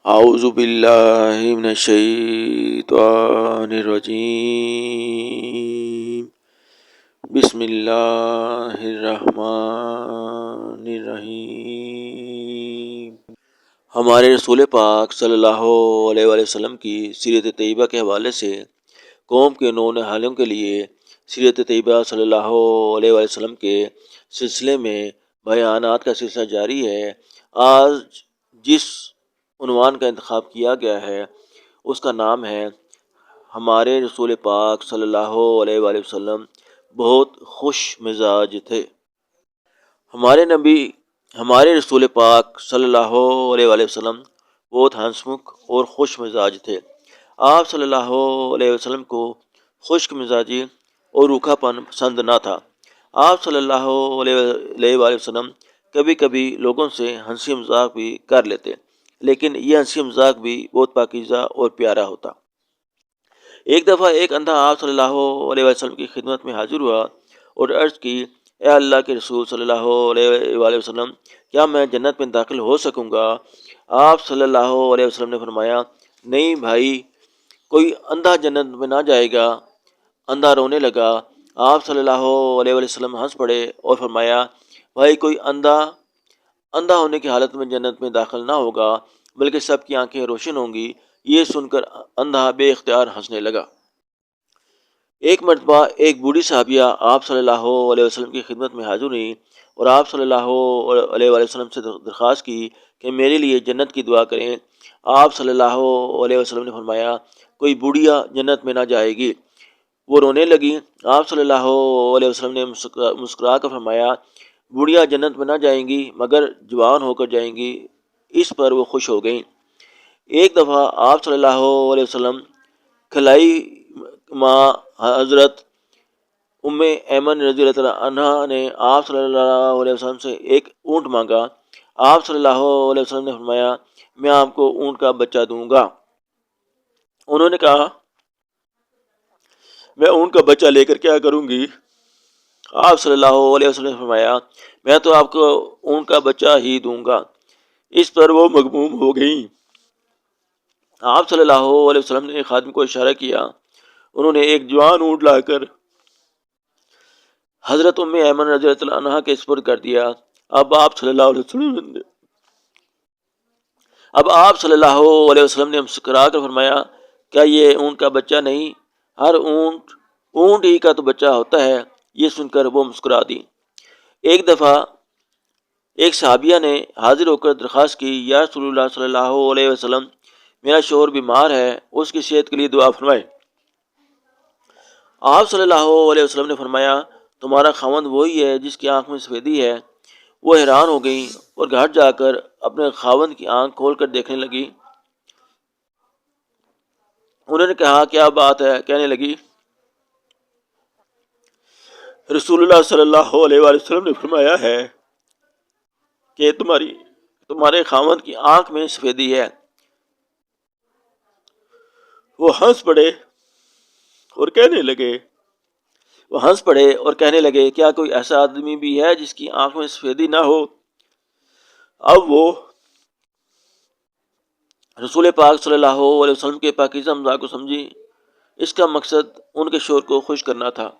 اعوذ باللہ من الشیطان الرجیم بسم اللہ الرحمن الرحیم۔ ہمارے رسول پاک صلی اللہ علیہ وآلہ وسلم کی سیرت طیبہ کے حوالے سے قوم کے نو نہالوں کے لیے سیرت طیبہ صلی اللہ علیہ وآلہ وسلم کے سلسلے میں بیانات کا سلسلہ جاری ہے۔ آج جس عنوان کا انتخاب کیا گیا ہے اس کا نام ہے ہمارے رسول پاک صلی اللہ علیہ وآلہ وسلم بہت خوش مزاج تھے۔ ہمارے رسول پاک صلی اللہ علیہ وآلہ وسلم بہت ہنسمکھ اور خوش مزاج تھے۔ آپ صلی اللہ علیہ وسلم کو خشک مزاجی اور روکھا پن پسند نہ تھا۔ آپ صلی اللہ علیہ وآلہ وسلم کبھی کبھی لوگوں سے ہنسی مذاق بھی کر لیتے، لیکن یہ ہنسی مذاق بھی بہت پاکیزہ اور پیارا ہوتا۔ ایک دفعہ ایک اندھا آپ صلی اللہ علیہ وسلم کی خدمت میں حاضر ہوا اور عرض کی، اے اللہ کے رسول صلی اللہ علیہ وآلہ وسلم، کیا میں جنت میں داخل ہو سکوں گا؟ آپ صلی اللہ علیہ وسلم نے فرمایا، نہیں بھائی، کوئی اندھا جنت میں نہ جائے گا۔ اندھا رونے لگا۔ آپ صلی اللہ علیہ وسلم ہنس پڑے اور فرمایا، بھائی، کوئی اندھا ہونے کی حالت میں جنت میں داخل نہ ہوگا بلکہ سب کی آنکھیں روشن ہوں گی۔ یہ سن کر اندھا بے اختیار ہنسنے لگا۔ ایک مرتبہ ایک بوڑھی صحابیہ آپ صلی اللہ علیہ وسلم کی خدمت میں حاضر ہوئی اور آپ صلی اللہ علیہ وسلم سے درخواست کی کہ میرے لیے جنت کی دعا کریں۔ آپ صلی اللہ علیہ وسلم نے فرمایا، کوئی بوڑھیا جنت میں نہ جائے گی۔ وہ رونے لگی۔ آپ صلی اللہ علیہ وسلم نے مسکرا کر فرمایا، بوڑھیا جنت میں نہ جائیں گی مگر جوان ہو کر جائیں گی۔ اس پر وہ خوش ہو گئیں۔ ایک دفعہ آپ صلی اللہ علیہ وسلم کھلائی ماں حضرت ام ایمن رضی اللہ عنہ نے آپ صلی اللہ علیہ وسلم سے ایک اونٹ مانگا۔ آپ صلی اللہ علیہ وسلم نے فرمایا، میں آپ کو اونٹ کا بچہ دوں گا۔ انہوں نے کہا، میں اونٹ کا بچہ لے کر کیا کروں گی؟ آپ صلی اللہ علیہ وسلم نے فرمایا، میں تو آپ کو اونٹ کا بچہ ہی دوں گا۔ اس پر وہ مغموم ہو گئیں۔ آپ صلی اللہ علیہ وسلم نے خادم کو اشارہ کیا۔ انہوں نے ایک جوان اونٹ لا کر حضرت ام ایمن رضی اللہ عنہ کے سپرد کر دیا۔ اب آپ صلی اللہ علیہ وسلم نے مسکرا کر فرمایا، کیا یہ اونٹ کا بچہ نہیں؟ ہر اونٹ ہی کا تو بچہ ہوتا ہے۔ یہ سن کر وہ مسکرا دی۔ ایک دفعہ ایک صحابیہ نے حاضر ہو کر درخواست کی، یا رسول اللہ صلی اللہ علیہ وسلم، میرا شوہر بیمار ہے، اس کی صحت کے لیے دعا فرمائے۔ آپ صلی اللہ علیہ وسلم نے فرمایا، تمہارا خاوند وہی ہے جس کی آنکھ میں سفیدی ہے۔ وہ حیران ہو گئیں اور گھر جا کر اپنے خاوند کی آنکھ کھول کر دیکھنے لگی۔ انہوں نے کہا، کیا بات ہے؟ کہنے لگی، رسول اللہ صلی اللہ علیہ وآلہ وسلم نے فرمایا ہے کہ تمہارے خاوند کی آنکھ میں سفیدی ہے۔ وہ ہنس پڑے اور کہنے لگے، کیا کوئی ایسا آدمی بھی ہے جس کی آنکھ میں سفیدی نہ ہو؟ اب وہ رسول پاک صلی اللہ علیہ وسلم کے پاکیزہ مزاج کو سمجھی۔ اس کا مقصد ان کے شوہر کو خوش کرنا تھا۔